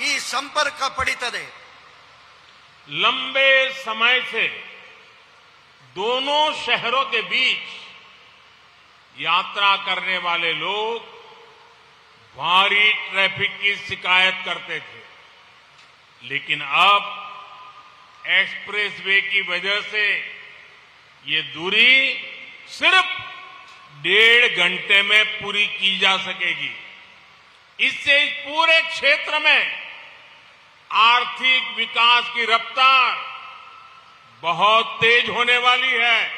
ಈ ಸಂಪರ್ಕ ಪಡಿತದೆ. लंबे समय से दोनों शहरों के बीच यात्रा करने वाले लोग भारी ट्रैफिक की शिकायत करते थे, लेकिन अब एक्सप्रेसवे की वजह से ये दूरी सिर्फ 1.5 घंटे में पूरी की जा सकेगी। इससे इस पूरे क्षेत्र में आर्थिक विकास की रफ्तार बहुत तेज होने वाली है।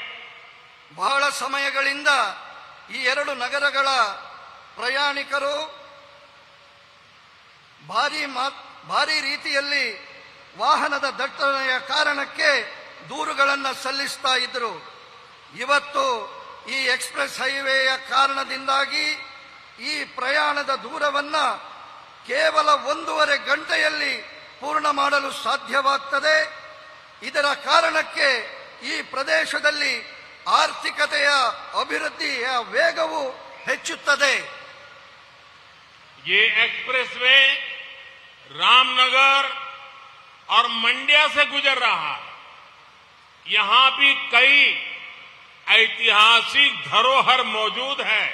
ಬಹಳ ಸಮಯಗಳಿಂದ ಈ ಎರಡು ನಗರಗಳ ಪ್ರಯಾಣಿಕರು ಭಾರಿ ರೀತಿಯಲ್ಲಿ ವಾಹನದ ದಟ್ಟಣೆಯ ಕಾರಣಕ್ಕೆ ದೂರುಗಳನ್ನು ಸಲ್ಲಿಸ್ತಾ ಇದ್ದರು. ಇವತ್ತು ಈ ಎಕ್ಸ್ಪ್ರೆಸ್ ಹೈವೇಯ ಕಾರಣದಿಂದಾಗಿ ಈ ಪ್ರಯಾಣದ ದೂರವನ್ನ ಕೇವಲ 1.5 ಗಂಟೆಯಲ್ಲಿ ಪೂರ್ಣ ಮಾಡಲು ಸಾಧ್ಯವಾಗುತ್ತದೆ. ಇದರ ಕಾರಣಕ್ಕೆ ಈ ಪ್ರದೇಶದಲ್ಲಿ ಆರ್ಥಿಕತೆಯ ಅಭಿವೃದ್ಧಿಯ ವೇಗವು ಹೆಚ್ಚುತ್ತದೆ. ये एक्सप्रेसवे रामनगर और मंड्या से गुजर रहा है. यहां भी कई ऐतिहासिक धरोहर मौजूद है.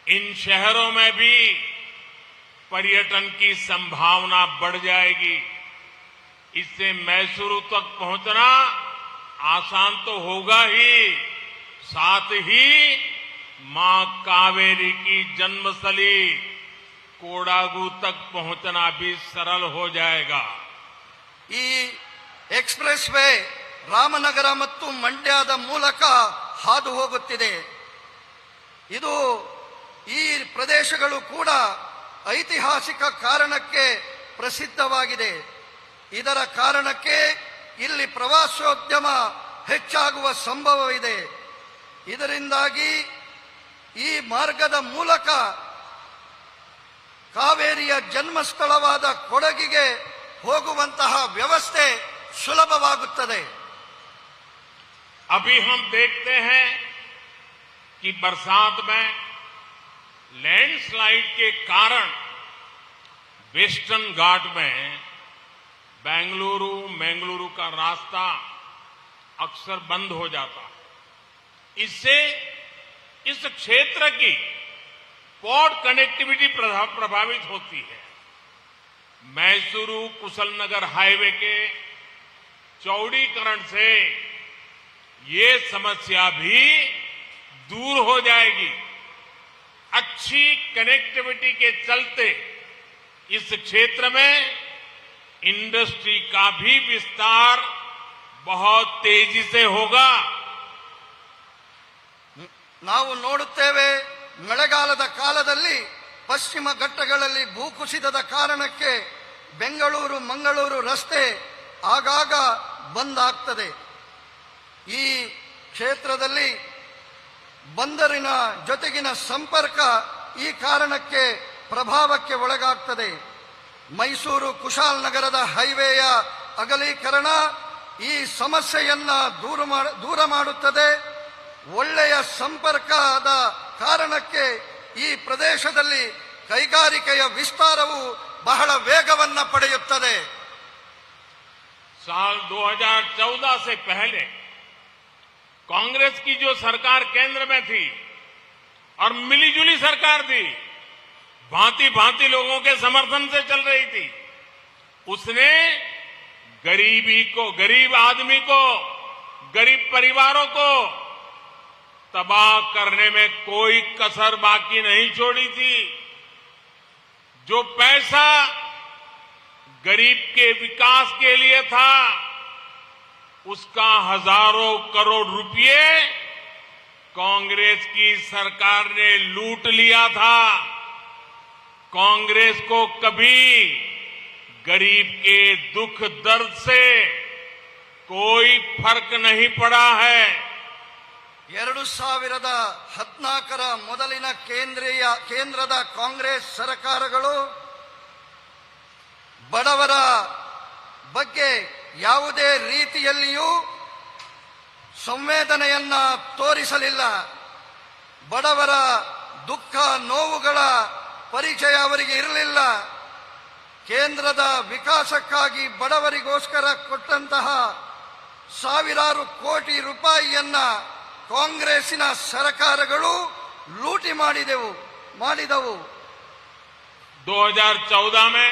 इन शहरों में भी पर्यटन की संभावना बढ़ जाएगी. इससे मैसूरू तक पहुंचना आसान तो होगा ही, साथ ही मां कावेरी की जन्मस्थली कोडागु तक पहुंचना भी सरल हो जाएगा. ಈ ಎಕ್ಸ್‌ಪ್ರೆಸ್ ವೇ ರಾಮನಗರ ಮತ್ತು ಮಂಡ್ಯದ ಮೂಲಕ ಹಾದು ಹೋಗುತ್ತಿದೆ. ಇದು ಈ ಪ್ರದೇಶಗಳು ಕೂಡ ಐತಿಹಾಸಿಕ ಕಾರಣಕ್ಕೆ ಪ್ರಸಿದ್ಧವಾಗಿದೆ. ಇದರ ಕಾರಣಕ್ಕೆ ಇಲ್ಲಿ ಪ್ರವಾಸೋದ್ಯಮ ಹೆಚ್ಚಾಗುವ ಸಂಭವವಿದೆ. ಇದರಿಂದಾಗಿ ಈ ಮಾರ್ಗದ ಮೂಲಕ ಕಾವೇರಿಯ ಜನ್ಮಸ್ಥಳವಾದ ಕೊಡಗಿಗೆ ಹೋಗುವಂತಹ ವ್ಯವಸ್ಥೆ ಸುಲಭವಾಗುತ್ತದೆ. अभी हम देखते हैं कि बरसात में लैंडस्लाइड के कारण वेस्टर्न घाट में बेंगलुरु का रास्ता अक्सर बंद हो जाता है. इससे इस क्षेत्र की पोर्ट कनेक्टिविटी प्रभावित होती है. मैसूरू कुशलनगर हाईवे के चौड़ीकरण से ये समस्या भी दूर हो जाएगी. अच्छी कनेक्टिविटी के चलते इस क्षेत्र में इंडस्ट्री का भी विस्तार बहुत तेजी से होगा. ನಾವು ನೋಡುತ್ತೇವೆ, ಮಳೆಗಾಲದ ಕಾಲದಲ್ಲಿ ಪಶ್ಚಿಮ ಘಟ್ಟಗಳಲ್ಲಿ ಭೂಕುಸಿತದ ಕಾರಣಕ್ಕೆ ಬೆಂಗಳೂರು ಮಂಗಳೂರು ರಸ್ತೆ ಆಗಾಗ ಬಂದ್ ಆಗ್ತದೆ. ಈ ಕ್ಷೇತ್ರದಲ್ಲಿ ಬಂದರಿನ ಜೊತೆಗಿನ ಸಂಪರ್ಕ ಈ ಕಾರಣಕ್ಕೆ ಪ್ರಭಾವಕ್ಕೆ ಒಳಗಾಗ್ತದೆ. ಮೈಸೂರು ಕುಶಾಲನಗರದ ಹೈವೇಯ ಅಗಲೀಕರಣ ಈ ಸಮಸ್ಯೆಯನ್ನ ದೂರ ಮಾಡುತ್ತದೆ. ಒಳ್ಳೆಯ ಸಂಪರ್ಕದ ಕಾರಣಕ್ಕೆ ಈ ಪ್ರದೇಶದಲ್ಲಿ ಕೈಗಾರಿಕೆಯ ವಿಸ್ತಾರವು ಬಹಳ ವೇಗವನ್ನು ಪಡೆಯುತ್ತದೆ. साल 2014 से पहले कांग्रेस की जो सरकार केंद्र में थी और मिलीजुली सरकार थी, भांति भांति लोगों के समर्थन से चल रही थी, उसने गरीब आदमी को, गरीब परिवारों को तबाह करने में कोई कसर बाकी नहीं छोड़ी थी. जो पैसा गरीब के विकास के लिए था, उसका हजारों करोड़ रुपए कांग्रेस की सरकार ने लूट लिया था. कांग्रेस को कभी गरीब के दुख दर्द से कोई फर्क नहीं पड़ा है. 2014ರ ಮೊದಲಿನ ಕೇಂದ್ರದ ಕಾಂಗ್ರೆಸ್ ಸರ್ಕಾರಗಳು ಬಡವರ ಬಗ್ಗೆ ಯಾವುದೇ ರೀತಿಯಲ್ಲಿಯೂ ಸಂವೇದನೆಯನ್ನ ತೋರಿಸಲಿಲ್ಲ. ಬಡವರ ದುಃಖ ನೋವುಗಳ ಪರಿಚಯ ಅವರಿಗೆ ಇರಲಿಲ್ಲ. ಕೇಂದ್ರದ ವಿಕಾಸಕ್ಕಾಗಿ ಬಡವರಿಗೋಸ್ಕರ ಕೊಟ್ಟಂತಹ ಸಾವಿರಾರು ಕೋಟಿ ರೂಪಾಯಿಯನ್ನ ಕಾಂಗ್ರೆಸ್ಸಿನ ಸರ್ಕಾರಗಳು ಲೂಟಿ ಮಾಡಿದವು 2014 में